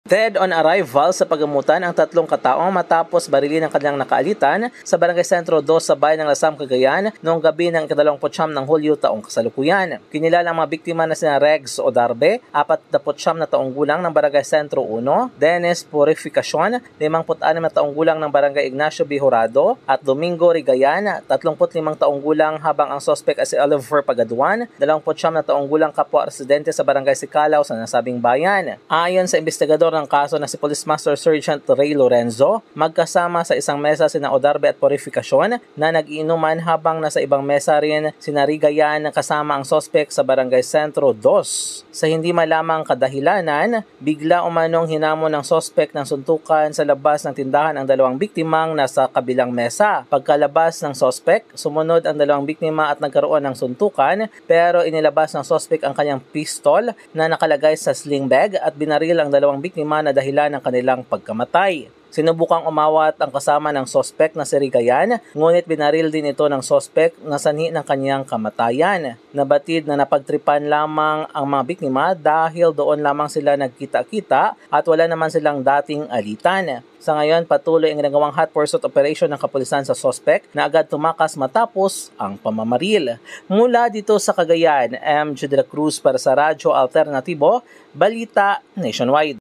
Dead on arrival sa pagamutan ang tatlong kataong matapos barilin ang kanilang nakaalitan sa Barangay Sentro 2 sa bayan ng Lasam, Cagayan noong gabi ng 29 ng Hulyo taong kasalukuyan. Kinilala ang mga biktima na sina Regs Odarbe, 49 na taong gulang ng Barangay Sentro 1, Dennis Purificacion, 56 na taong gulang ng Barangay Ignacio Bihorado, at Domingo Rigayan, 35 taong gulang, habang ang sospek ay si Oliver Pagaduan, 29 na taong gulang, kapwa residente sa Barangay Sicalaw sa nasabing bayan. Ayon sa investigador ng kaso na si Police Master Sergeant Ray Lorenzo, magkasama sa isang mesa sina Odarbe at Purificacion na nag-iinuman, habang nasa ibang mesa rin sina Rigayan kasama ang sospek sa Barangay Sentro 2. Sa hindi malamang kadahilanan, bigla umanong hinamon ng sospek ng suntukan sa labas ng tindahan ang dalawang biktimang nasa kabilang mesa. Pagkalabas ng sospek, sumunod ang dalawang biktima at nagkaroon ng suntukan, pero inilabas ng sospek ang kanyang pistol na nakalagay sa sling bag at binaril ang dalawang biktima na dahilan ng kanilang pagkamatay. Sinubukang umawat ang kasama ng sospek na si Rigayan, ngunit binaril din ito ng sospek na sanhi ng kanyang kamatayan. Nabatid na napagtripan lamang ang mga biktima dahil doon lamang sila nagkita-kita at wala naman silang dating alitan. Sa ngayon, patuloy ang ginagawang hot pursuit operation ng kapulisan sa sospek na agad tumakas matapos ang pamamaril. Mula dito sa Cagayan, MJ de la Cruz para sa Radyo Alternatibo, Balita Nationwide.